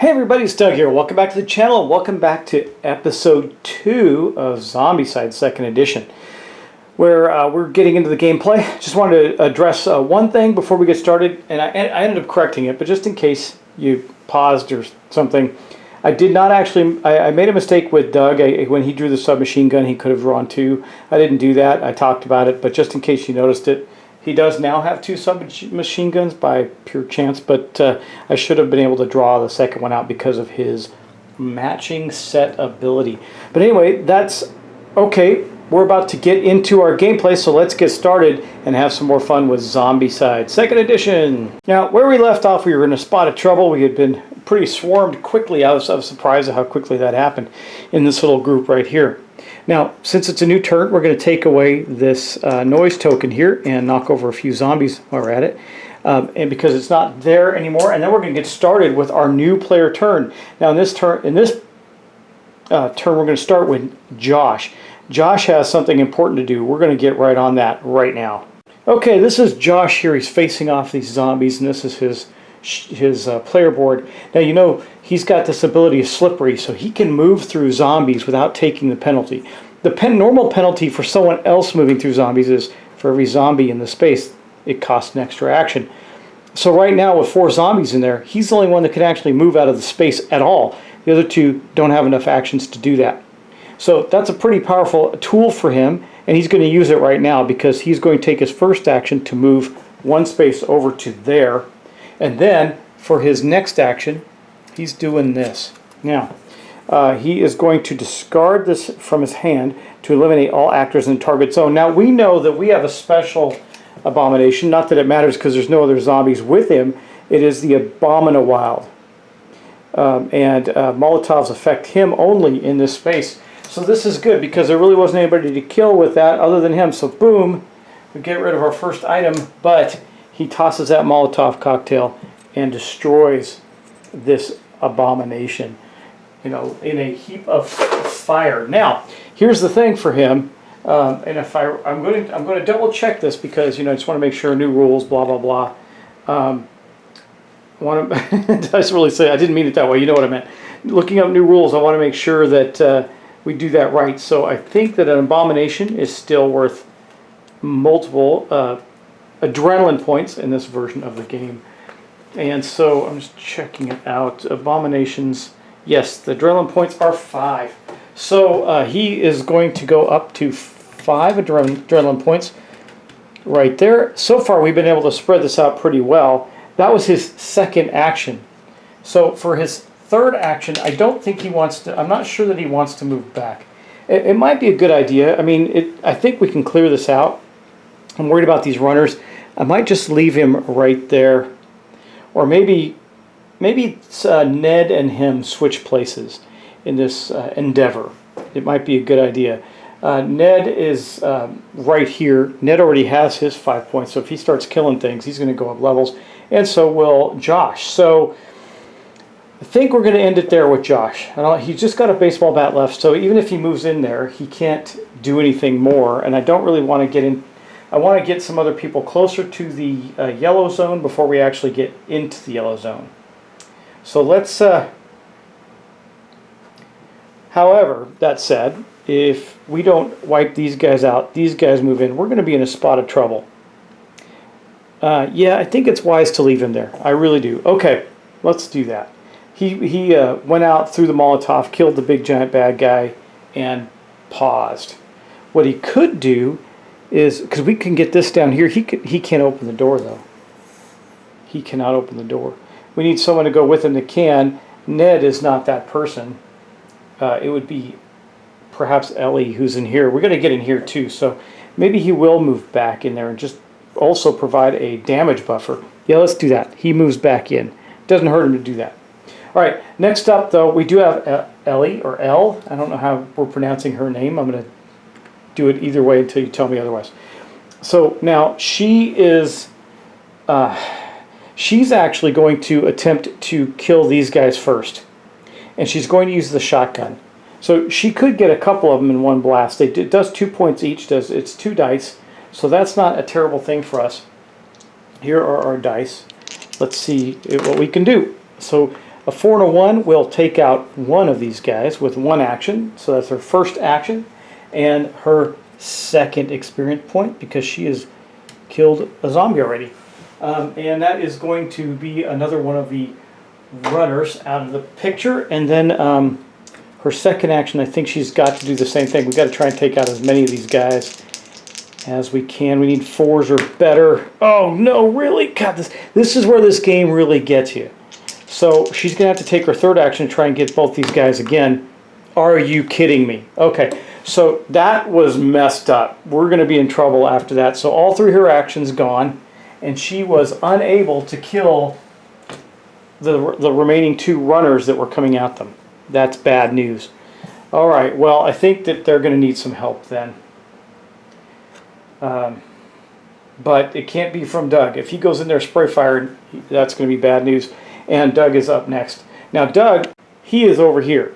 Hey everybody, it's Doug here. Welcome back to the channel and welcome back to episode 2 of Zombicide 2nd edition, where we're getting into the gameplay. Just wanted to address one thing before we get started, and I ended up correcting it, but just in case you paused or something, I did not actually, I made a mistake with Doug. When he drew the submachine gun, he could have drawn 2. I didn't do that. I talked about it, but just in case you noticed it, he does now have 2 submachine guns by pure chance, but I should have been able to draw the second one out because of his matching set ability. But anyway, that's okay. We're about to get into our gameplay, so let's get started and have some more fun with Zombicide 2nd edition. Now, where we left off, we were in a spot of trouble. We had been pretty swarmed quickly. I was surprised at how quickly that happened in this little group right here. Now, since it's a new turn, we're going to take away this noise token here and knock over a few zombies while we're at it. And because it's not there anymore, and then we're going to get started with our new player turn. Now, in this turn, we're going to start with Josh. Josh has something important to do. We're going to get right on that right now. Okay, this is Josh here. He's facing off these zombies, and this is his player board. Now, you know, he's got this ability of slippery, so he can move through zombies without taking the penalty. The normal penalty for someone else moving through zombies is for every zombie in the space, it costs an extra action. So right now, with 4 zombies in there, he's the only one that can actually move out of the space at all. The other 2 don't have enough actions to do that. So that's a pretty powerful tool for him, and he's going to use it right now because he's going to take his first action to move 1 space over to there. And then, for his next action, he's doing this. Now, he is going to discard this from his hand to eliminate all actors in the target zone. Now, we know that we have a special abomination. Not that it matters because there's no other zombies with him. It is the Abominawild. And Molotovs affect him only in this space. So this is good because there really wasn't anybody to kill with that other than him. So boom, we get rid of our first item, but he tosses that Molotov cocktail and destroys this abomination, you know, in a heap of fire. Now, here's the thing for him, and if I'm going to double check this because, you know, I just want to make sure new rules, blah blah blah. Did I really say I didn't mean it that way? You know what I meant. Looking up new rules, I want to make sure that we do that right. So I think that an abomination is still worth multiple adrenaline points in this version of the game. And so I'm just checking it out. Abominations, yes, the adrenaline points are 5. So he is going to go up to 5 adrenaline points right there. So far we've been able to spread this out pretty well. That was his second action. So for his third action, I don't think he wants to, I'm not sure that he wants to move back. It might be a good idea. I mean, I think we can clear this out. I'm worried about these runners. I might just leave him right there. Or maybe Ned and him switch places in this endeavor. It might be a good idea. Ned is right here. Ned already has his 5 points, so if he starts killing things, he's going to go up levels. And so will Josh. So I think we're going to end it there with Josh. He's just got a baseball bat left, so even if he moves in there, he can't do anything more. And I don't really want to get in. I want to get some other people closer to the yellow zone before we actually get into the yellow zone. So let's, however, that said, if we don't wipe these guys out, these guys move in, we're going to be in a spot of trouble. Yeah, I think it's wise to leave him there. I really do. Okay, let's do that. He went out through the Molotov, killed the big giant bad guy, and paused. What he could do is, because we can get this down here, he can't open the door though. He cannot open the door. We need someone to go with him that can. Ned is not that person. It would be perhaps Ellie who's in here. We're going to get in here too, so maybe he will move back in there and just also provide a damage buffer. Yeah, let's do that. He moves back in. Doesn't hurt him to do that. All right, next up though, we do have Ellie, or Elle. I don't know how we're pronouncing her name. I'm going to do it either way until you tell me otherwise. So now she is, she's actually going to attempt to kill these guys first. And she's going to use the shotgun. So she could get a couple of them in one blast. It does 2 points each. It's 2 dice. So that's not a terrible thing for us. Here are our dice. Let's see what we can do. So A 4 and a 1 will take out one of these guys with one action. So that's her first action. And her second experience point because she has killed a zombie already. And that is going to be another one of the runners out of the picture. And then her second action, I think she's got to do the same thing. We've got to try and take out as many of these guys as we can. We need 4s or better. Oh no, really? God, this is where this game really gets you. So she's going to have to take her third action to try and get both these guys again. Are you kidding me? Okay, so that was messed up. We're going to be in trouble after that. So all 3 of her actions gone, and she was unable to kill the remaining 2 runners that were coming at them. That's bad news. All right, well, I think that they're going to need some help then. But it can't be from Doug. If he goes in there spray fired, that's going to be bad news. And Doug is up next. Now, Doug, he is over here.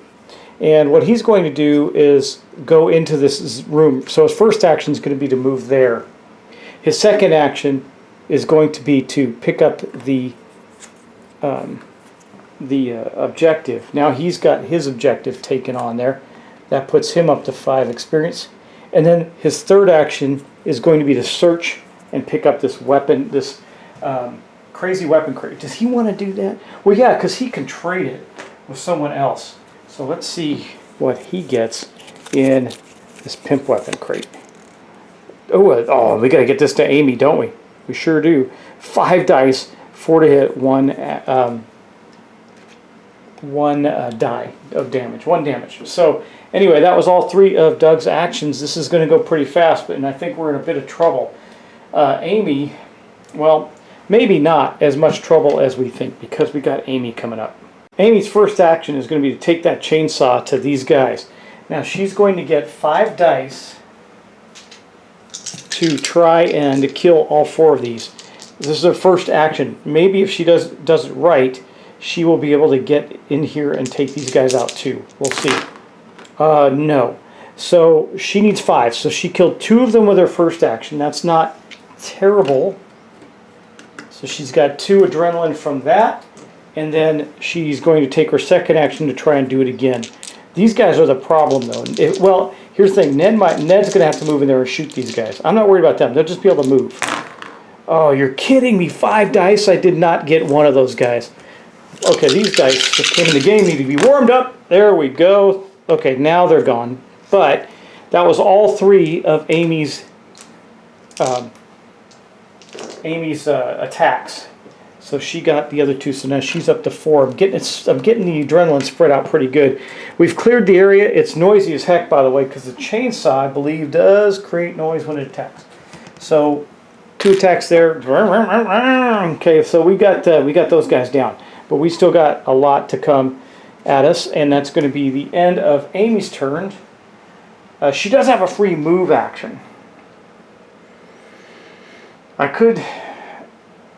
And what he's going to do is go into this room. So his first action is going to be to move there. His second action is going to be to pick up the objective. Now he's got his objective taken on there. That puts him up to 5 experience. And then his third action is going to be to search and pick up this weapon, this crazy weapon crate. Does he want to do that? Well, yeah, because he can trade it with someone else. So let's see what he gets in this pimp weapon crate. Oh, we got to get this to Amy, don't we? We sure do. 5 dice, 4 to hit, 1 die of damage, 1 damage. So anyway, that was all 3 of Doug's actions. This is going to go pretty fast, and I think we're in a bit of trouble. Amy, well, maybe not as much trouble as we think because we got Amy coming up. Amy's first action is going to be to take that chainsaw to these guys. Now she's going to get 5 dice to try and kill all 4 of these. This is her first action. Maybe if she does it right, she will be able to get in here and take these guys out too. We'll see. No. So she needs 5. So she killed 2 of them with her first action. That's not terrible. So she's got 2 adrenaline from that. And then she's going to take her second action to try and do it again. These guys are the problem, though. Well, here's the thing. Ned's going to have to move in there and shoot these guys. I'm not worried about them. They'll just be able to move. Oh, you're kidding me. 5 dice? I did not get one of those guys. Okay, these dice that came in the game need to be warmed up. There we go. Okay, now they're gone. But that was all 3 of Amy's attacks. So she got the other 2, so now she's up to 4. I'm getting the adrenaline spread out pretty good. We've cleared the area. It's noisy as heck, by the way, because the chainsaw, I believe, does create noise when it attacks. So 2 attacks there. Okay, so we got those guys down, but we still got a lot to come at us, and that's going to be the end of Amy's turn. She does have a free move action. I could.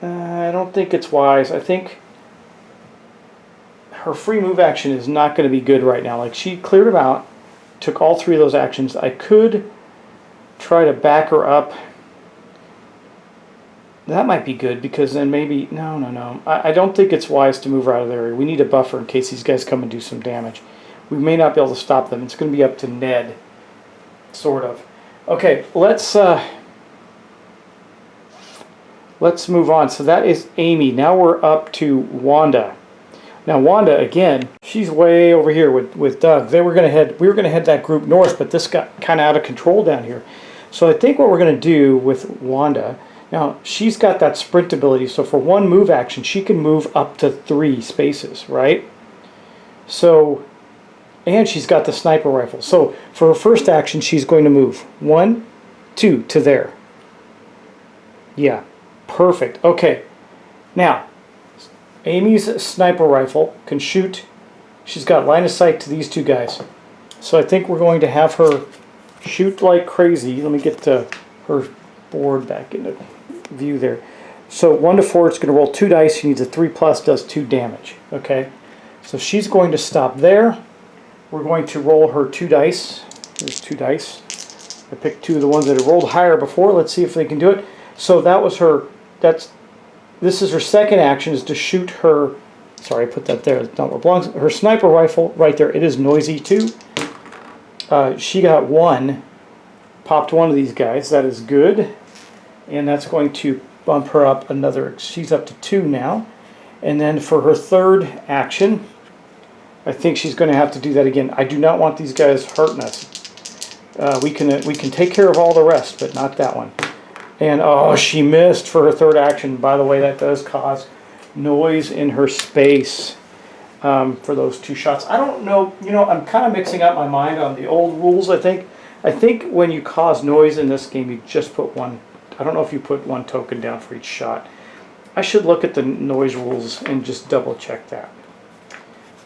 I don't think it's wise. I think her free move action is not going to be good right now. Like, she cleared them out, took all 3 of those actions. I could try to back her up. That might be good because then maybe... No. I don't think it's wise to move her out of the area. We need a buffer in case these guys come and do some damage. We may not be able to stop them. It's going to be up to Ned, sort of. Okay, let's move on. So that is Amy. Now we're up to Wanda. Now Wanda, again, she's way over here with Doug. We were going to head that group north, but this got kind of out of control down here. So I think what we're going to do with Wanda, now she's got that sprint ability, so for 1 move action, she can move up to 3 spaces, right? So, and she's got the sniper rifle. So for her first action, she's going to move 1, 2 to there. Yeah. Perfect. Okay. Now, Amy's sniper rifle can shoot. She's got line of sight to these 2 guys. So I think we're going to have her shoot like crazy. Let me get her board back into view there. So 1 to 4, it's going to roll 2 dice. She needs a 3+, does 2 damage. Okay. So she's going to stop there. We're going to roll her 2 dice. There's 2 dice. I picked 2 of the ones that had rolled higher before. Let's see if they can do it. So that was her. This is her second action, is to shoot her Sorry, I put that there. That's not where it belongs. Her sniper rifle, right there. It is noisy too. She got one. Popped one of these guys. That is good. And that's going to bump her up another. She's up to 2 now. And then for her third action, I think she's going to have to do that again. I do not want these guys hurting us. We can take care of all the rest, but not that one. And oh, she missed for her third action. By the way, that does cause noise in her space for those 2 shots. I don't know. You know, I'm kind of mixing up my mind on the old rules. I think when you cause noise in this game, you just put one. I don't know if you put 1 token down for each shot. I should look at the noise rules and just double check that.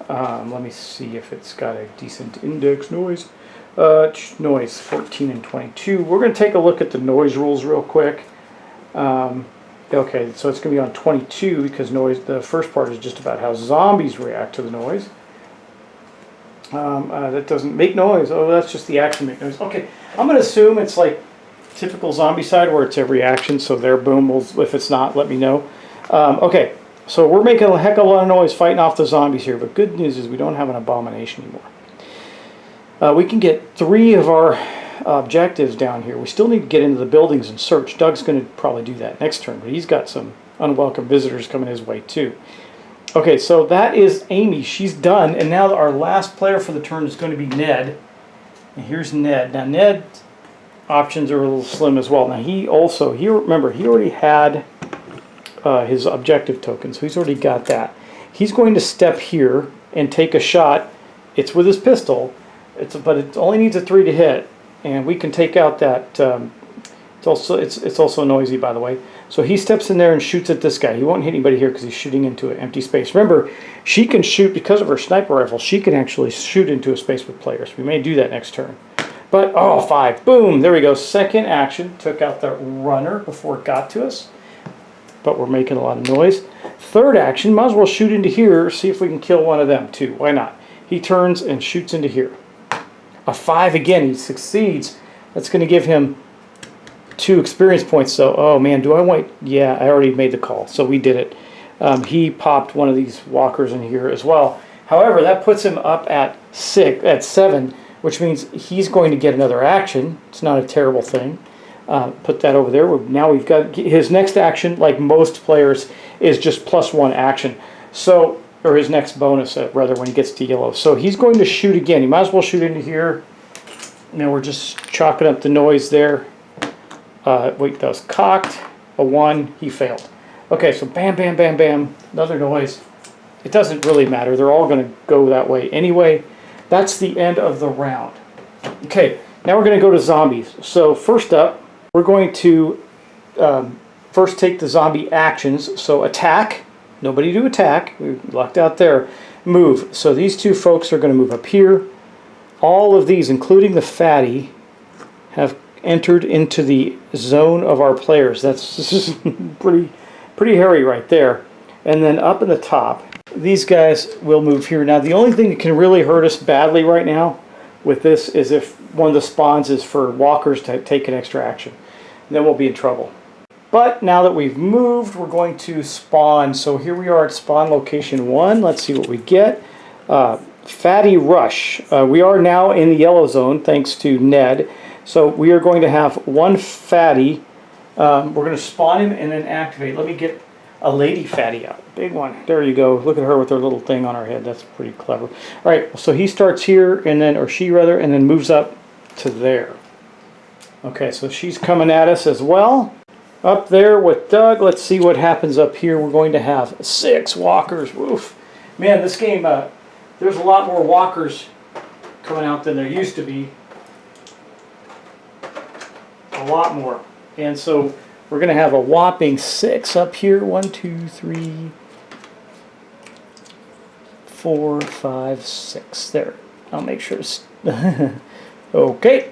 Let me see if it's got a decent index noise. Noise 14 and 22. We're going to take a look at the noise rules real quick. Okay, so it's going to be on 22 because noise. The first part is just about how zombies react to the noise. That doesn't make noise. Oh, that's just the action make noise. Okay, I'm going to assume it's like typical Zombicide where it's every action, so there, boom, if it's not, let me know. Okay, so we're making a heck of a lot of noise fighting off the zombies here, but good news is we don't have an abomination anymore. We can get 3 of our objectives down here. We still need to get into the buildings and search. Doug's going to probably do that next turn, but he's got some unwelcome visitors coming his way too. Okay, so that is Amy. She's done, and now our last player for the turn is going to be Ned. And here's Ned. Now Ned options are a little slim as well. Now remember, he already had his objective token, so he's already got that. He's going to step here and take a shot. It's with his pistol, but it only needs a 3 to hit, and we can take out that. It's also noisy, by the way. So he steps in there and shoots at this guy. He won't hit anybody here because he's shooting into an empty space. Remember, she can shoot because of her sniper rifle. She can actually shoot into a space with players. We may do that next turn. But, oh, 5. Boom. There we go. Second action. Took out the runner before it got to us. But we're making a lot of noise. Third action. Might as well shoot into here. See if we can kill one of them, too. Why not? He turns and shoots into here. A 5 again. He succeeds. That's going to give him 2 experience points. So, oh, man, do I want... Yeah, I already made the call. So we did it. He popped one of these walkers in here as well. However, that puts him up at 7, which means he's going to get another action. It's not a terrible thing. Put that over there. Now we've got his next action, like most players, is just +1 action. So, or his next bonus, rather, when he gets to yellow. So he's going to shoot again. He might as well shoot into here. Now we're just chalking up the noise there. Wait, that was cocked. A 1. He failed. Okay, so bam, bam, bam, bam. Another noise. It doesn't really matter. They're all going to go that way anyway. That's the end of the round. Okay, now we're going to go to zombies. So first up, we're going to first take the zombie actions. So attack. Nobody to attack. We're locked out there. Move. So these 2 folks are going to move up here. All of these, including the fatty, have entered into the zone of our players. This is pretty hairy right there. And then up in the top, these guys will move here. Now, the only thing that can really hurt us badly right now with this is if one of the spawns is for walkers to take an extra action. Then we'll be in trouble. But now that we've moved, we're going to spawn. So here we are at spawn location 1. Let's see what we get. Fatty Rush. We are now in the yellow zone thanks to Ned. So we are going to have 1 fatty. We're going to spawn him and then activate. Let me get a lady fatty out. Big one. There you go. Look at her with her little thing on her head. That's pretty clever. All right, so he starts here, and then, or she rather, and then moves up to there. Okay, so she's coming at us as well. Up there with Doug. Let's see what happens up here. We're going to have 6 walkers. Woof. Man, this game, there's a lot more walkers coming out than there used to be. A lot more. And so we're going to have a whopping 6 up here. 1, 2, 3, 4, 5, 6. There. I'll make sure it's... Okay.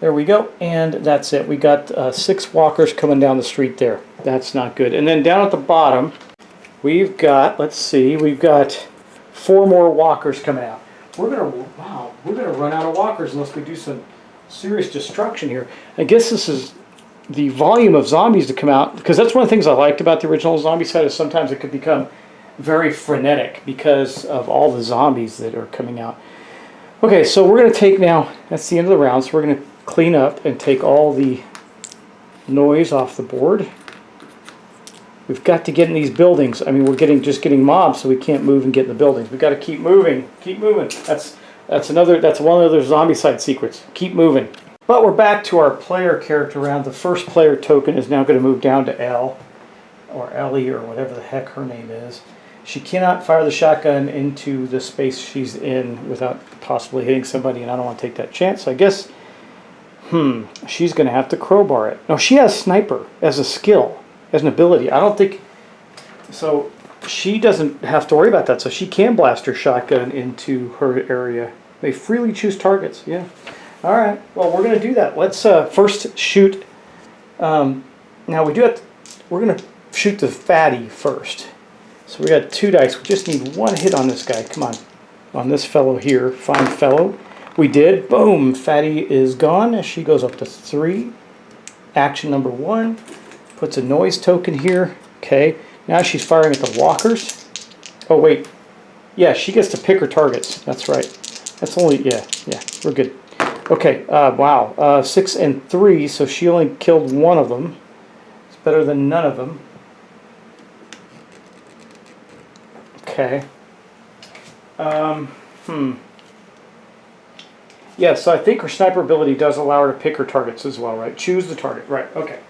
There we go. And that's it. We got 6 walkers coming down the street there. That's not good. And then down at the bottom, we've got, let's see, we've got 4 more walkers coming out. We're going to run out of walkers unless we do some serious destruction here. I guess this is the volume of zombies to come out, because that's one of the things I liked about the original Zombicide is sometimes it could become very frenetic because of all the zombies that are coming out. Okay, so we're going to take now, that's the end of the round, so we're going to clean up and take all the noise off the board. We've got to get in these buildings. I mean, we're just getting mobs, so we can't move and get in the buildings. We've got to keep moving. Keep moving. That's one of the Zombicide secrets. Keep moving. But we're back to our player character round. The first player token is now going to move down to Elle, or Ellie, or whatever the heck her name is. She cannot fire the shotgun into the space she's in without possibly hitting somebody, and I don't want to take that chance. So I guess, she's going to have to crowbar it. No, she has sniper as a skill, as an ability. I don't think, so she doesn't have to worry about that. So she can blast her shotgun into her area. They freely choose targets, yeah. All right, well, we're going to do that. Let's first shoot, now we do have to, we're going to shoot the fatty first. So we got 2 dice. We just need 1 hit on this guy. Come on this fellow here. Fine fellow. We did. Boom. Fatty is gone. She goes up to 3. Action number 1. Puts a noise token here. Okay. Now she's firing at the walkers. Oh, wait. Yeah, she gets to pick her targets. That's right. That's only, yeah, we're good. Okay, wow. 6 and 3, so she only killed 1 of them. It's better than none of them. Okay. Yeah, so I think her sniper ability does allow her to pick her targets as well, right? Choose the target. Right, okay.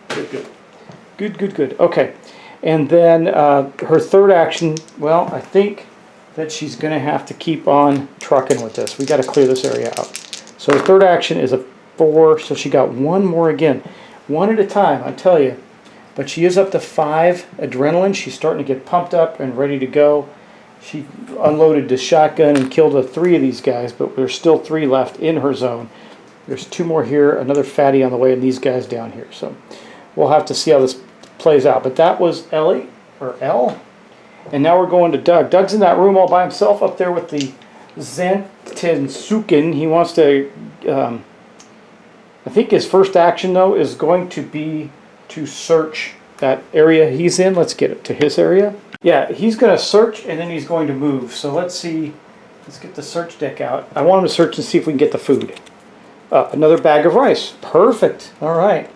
Good. Okay. And then her third action, well, I think that she's going to have to keep on trucking with this. We got to clear this area out. So her third action is a 4, so she got 1 more again. 1 at a time, I tell you. But she is up to 5 adrenaline. She's starting to get pumped up and ready to go. She unloaded the shotgun and killed 3 of these guys, but there's still 3 left in her zone. There's 2 more here, another fatty on the way, and these guys down here. So we'll have to see how this plays out. But that was Ellie, or Elle. And now we're going to Doug. Doug's in that room all by himself up there with the Zantensuken. He wants to, I think his first action, though, is going to be to search that area he's in. Let's get it to his area. Yeah, he's going to search and then he's going to move. So let's see. Let's get the search deck out. I want him to search and see if we can get the food. Another bag of rice. Perfect. All right.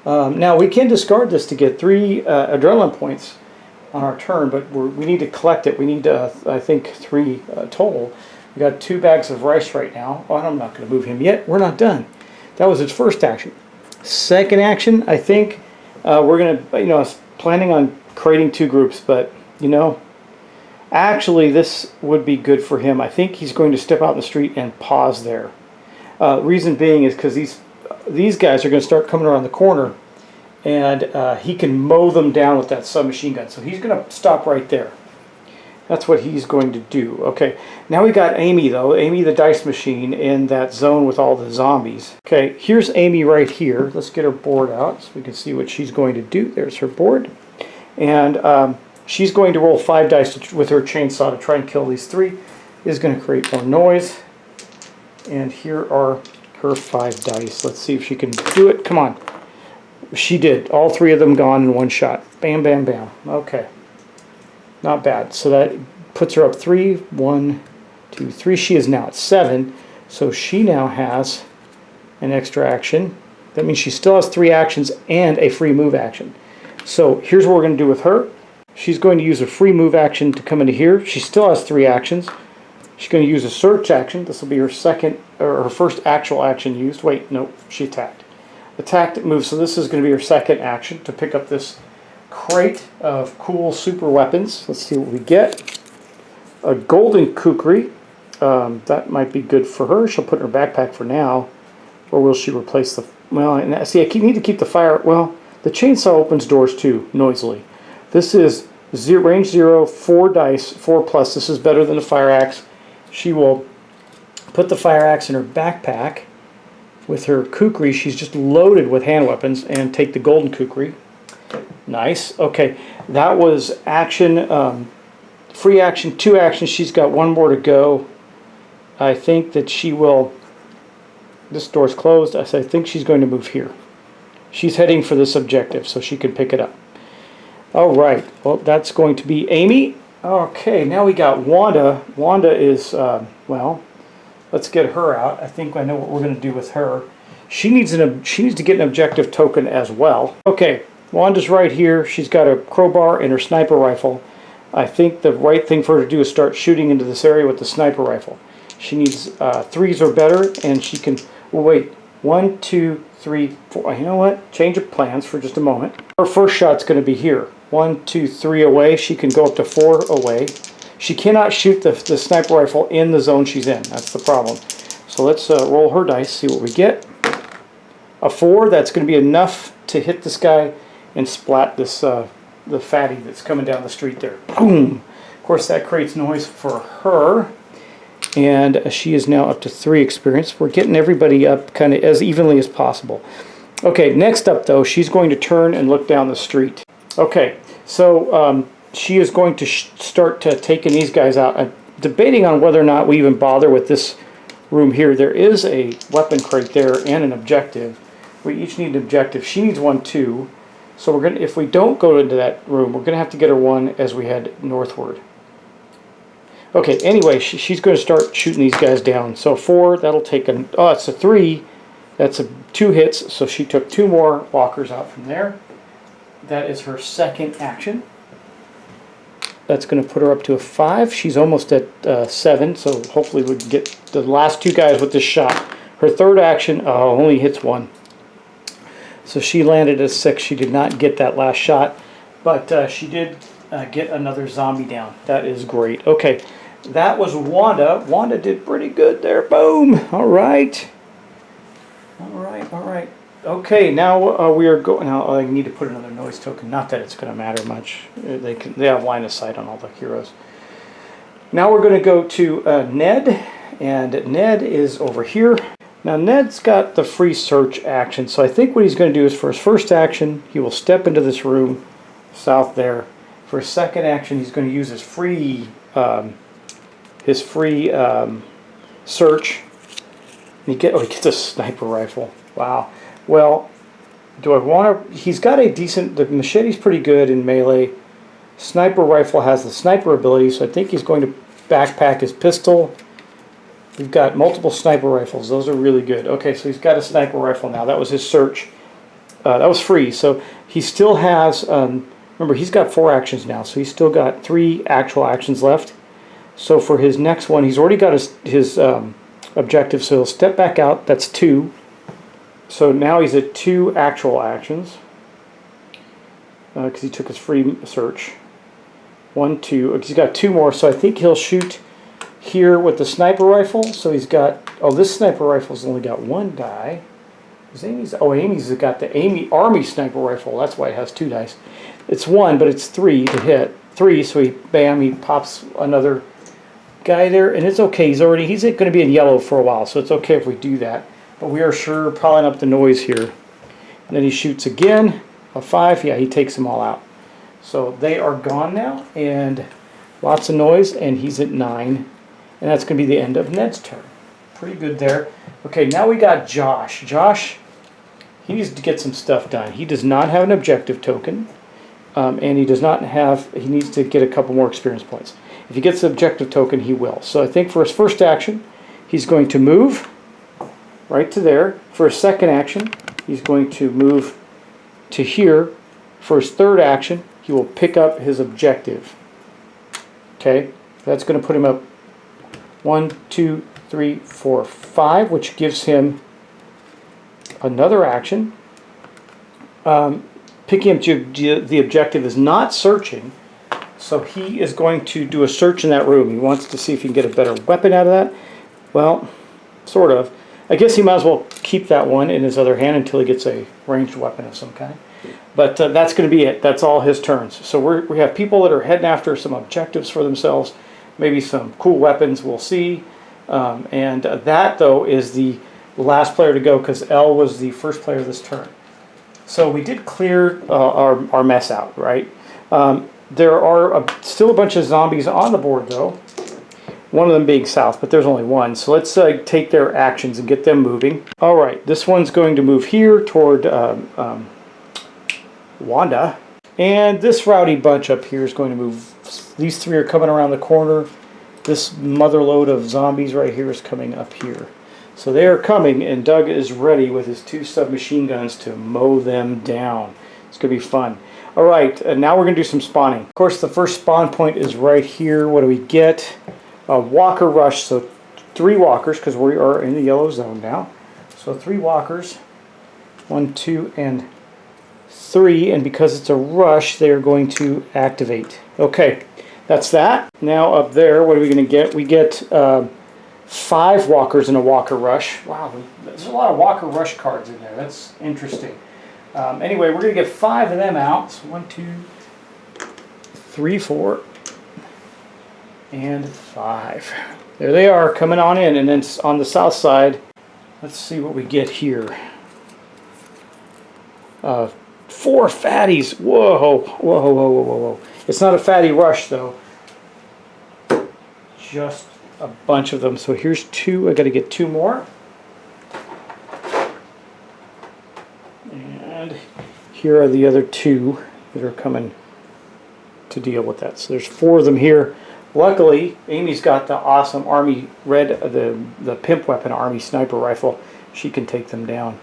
Now we can discard this to get 3 adrenaline points on our turn, but we need to collect it. We need, I think, 3 total. We got 2 bags of rice right now. Oh, I'm not going to move him yet. We're not done. That was his first action. Second action, I think we're going to, I was planning on creating 2 groups, but, actually this would be good for him. I think he's going to step out in the street and pause there. Reason being is because these guys are going to start coming around the corner, and he can mow them down with that submachine gun. So he's going to stop right there. That's what he's going to do. Okay, now we got Amy, though. Amy the dice machine in that zone with all the zombies. Okay, here's Amy right here. Let's get her board out so we can see what she's going to do. There's her board. And she's going to roll 5 dice with her chainsaw to try and kill these 3. Is going to create more noise. And here are her 5 dice. Let's see if she can do it. Come on. She did. All 3 of them gone in 1 shot. Bam, bam, bam. Okay. Not bad. So that puts her up 3. 1, 2, 3. She is now at 7. So she now has an extra action. That means she still has 3 actions and a free move action. So here's what we're going to do with her. She's going to use a free move action to come into here. She still has 3 actions. She's going to use a search action. This will be her second, or her first actual action used. Wait, no, she attacked. Attacked, moves. So this is going to be her second action to pick up this crate of cool super weapons. Let's see what we get. A golden kukri. That might be good for her. She'll put in her backpack for now. Or will she replace the... Well, see, I need to keep the fire... Well, the chainsaw opens doors too, noisily. This is range 0, 4 dice, 4 plus. This is better than the fire axe. She will put the fire axe in her backpack with her kukri. She's just loaded with hand weapons, and take the golden kukri. Nice. Okay, that was action, free action, 2 actions. She's got 1 more to go. I think that she will... This door's closed. I think she's going to move here. She's heading for this objective, so she can pick it up. All right. Well, that's going to be Amy. Okay, now we got Wanda. Wanda is, well, let's get her out. I think I know what we're going to do with her. She needs to get an objective token as well. Okay, Wanda's right here. She's got a crowbar and her sniper rifle. I think the right thing for her to do is start shooting into this area with the sniper rifle. She needs 3s or better, and she can, well, wait, 1, 2, 3, 4. You know what? Change of plans for just a moment. Her first shot's going to be here. 1, 2, 3 away. She can go up to 4 away. She cannot shoot the sniper rifle in the zone she's in. That's the problem. So let's roll her dice, see what we get. A 4, that's going to be enough to hit this guy and splat this the fatty that's coming down the street there. Boom! Of course, that creates noise for her. And she is now up to 3 experience. We're getting everybody up kind of as evenly as possible. Okay, next up though, she's going to turn and look down the street. Okay, so she is going to start taking these guys out. I'm debating on whether or not we even bother with this room here. There is a weapon crate there and an objective. We each need an objective. She needs 1 too. So we're gonna, if we don't go into that room, we're gonna have to get her 1 as we head northward. Okay, anyway, she's going to start shooting these guys down. So 4, that'll take it's a 3. That's 2 hits, so she took 2 more walkers out from there. That is her second action. That's going to put her up to a 5. She's almost at 7, so hopefully we can get the last 2 guys with this shot. Her third action only hits 1. So she landed at 6. She did not get that last shot, but she did get another zombie down. That is great. Okay, that was Wanda. Wanda did pretty good there. Boom! All right. All right, all right. Okay, now we are going. Now I need to put another noise token. Not that it's going to matter much. They have line of sight on all the heroes. Now we're going to go to Ned, and Ned is over here. Now Ned's got the free search action, so I think what he's going to do is for his first action, he will step into this room south there. For his second action, he's going to use his free search. And he gets a sniper rifle. Wow. Well, do I want to? He's got a decent. The machete's pretty good in melee. Sniper rifle has the sniper ability, so I think he's going to backpack his pistol. We've got multiple sniper rifles. Those are really good. Okay, so he's got a sniper rifle now. That was his search. That was free. So he still has. Remember, he's got 4 actions now, so he's still got 3 actual actions left. So for his next one, he's already got his objective, so he'll step back out. That's 2. So now he's at 2 actual actions because he took his free search. 1, 2. He's got 2 more, so I think he'll shoot here with the sniper rifle. So he's got, this sniper rifle's only got 1 die. Amy's got the Army sniper rifle. That's why it has 2 dice. It's 1, but it's 3 to hit. 3, so he pops another guy there, and it's okay. He's going to be in yellow for a while, so it's okay if we do that. But we are sure piling up the noise here. And then he shoots again, a 5. Yeah, he takes them all out. So they are gone now, and lots of noise, and he's at 9. And that's going to be the end of Ned's turn. Pretty good there. Okay, now we got Josh. Josh, he needs to get some stuff done. He does not have an objective token, and he needs to get a couple more experience points. If he gets the objective token, he will. So I think for his first action, he's going to move right to there. For his second action, he's going to move to here. For his third action, he will pick up his objective. Okay, that's going to put him up 1, 2, 3, 4, 5, which gives him another action. Picking up the objective is not searching, so he is going to do a search in that room. He wants to see if he can get a better weapon out of that. Well, sort of. I guess he might as well keep that one in his other hand until he gets a ranged weapon of some kind. But that's going to be it. That's all his turns. So we have people that are heading after some objectives for themselves, maybe some cool weapons, we'll see. And that, though, is the last player to go because Elle was the first player this turn. So we did clear our mess out, right? There are still a bunch of zombies on the board, though. One of them being south, but there's only one. So let's take their actions and get them moving. All right, this one's going to move here toward Wanda. And this rowdy bunch up here is going to move these three are coming around the corner. This mother load of zombies right here is coming up here. So they are coming, and Doug is ready with his 2 submachine guns to mow them down. It's going to be fun. All right, now we're going to do some spawning. Of course, the first spawn point is right here. What do we get? A walker rush, so 3 walkers, because we are in the yellow zone now. So 3 walkers, 1, 2, and 3, and because it's a rush, they are going to activate. Okay, that's that. Now up there, what are we going to get? We get 5 walkers in a walker rush. Wow, there's a lot of walker rush cards in there. That's interesting. Anyway, we're going to get 5 of them out. So 1, 2, 3, 4, and 5. There they are coming on in. And then on the south side, let's see what we get here. 4 fatties. Whoa, whoa, whoa, whoa, whoa, whoa. It's not a fatty rush though. Just a bunch of them. So here's 2. I got to get 2 more. And here are the other 2 that are coming to deal with that. So there's 4 of them here. Luckily, Amy's got the awesome Army Red, the pimp weapon Army sniper rifle. She can take them down.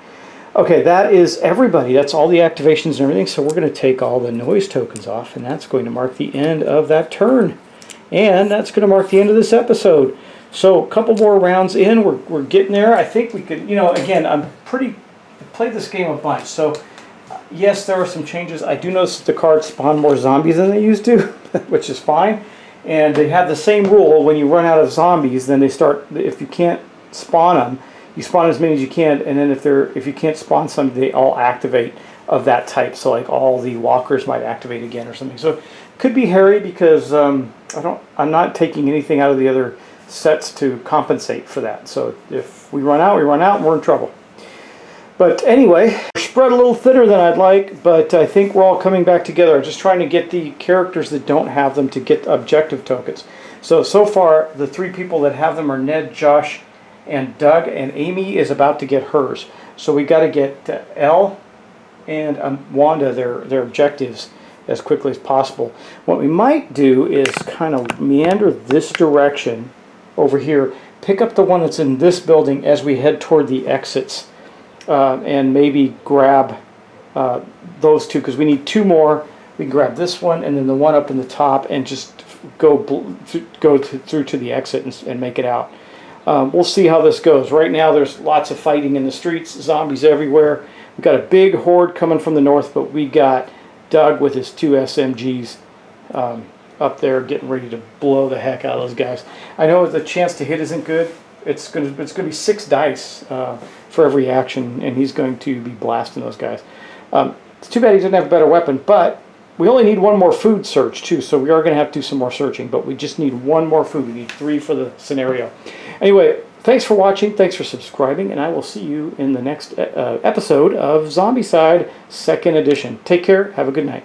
Okay, that is everybody. That's all the activations and everything. So we're going to take all the noise tokens off, and that's going to mark the end of that turn. And that's going to mark the end of this episode. So a couple more rounds in. We're getting there. I think we could, again, I played this game a bunch. So yes, there are some changes. I do notice that the cards spawn more zombies than they used to, which is fine. And they have the same rule. When you run out of zombies, then they start, if you can't spawn them, you spawn as many as you can, and then if you can't spawn some, they all activate of that type. So like all the walkers might activate again or something. So it could be hairy because I'm not taking anything out of the other sets to compensate for that. So if we run out, and we're in trouble. But anyway, we're spread a little thinner than I'd like, but I think we're all coming back together. I'm just trying to get the characters that don't have them to get objective tokens. So far, the 3 people that have them are Ned, Josh, and Doug, and Amy is about to get hers. So we got to get Elle and Wanda their objectives as quickly as possible. What we might do is kind of meander this direction over here, pick up the one that's in this building as we head toward the exits, and maybe grab those 2, because we need 2 more. We can grab this one and then the one up in the top and just go through to the exit and make it out. We'll see how this goes. Right now there's lots of fighting in the streets, zombies everywhere. We've got a big horde coming from the north, but we got Doug with his 2 SMGs up there getting ready to blow the heck out of those guys. I know the chance to hit isn't good. It's gonna be 6 dice for every action, and he's going to be blasting those guys. It's too bad he doesn't have a better weapon, but we only need 1 more food search too, so we are going to have to do some more searching, but we just need 1 more food. We need 3 for the scenario. Anyway, thanks for watching, thanks for subscribing, and I will see you in the next episode of Zombicide 2nd Edition. Take care, have a good night.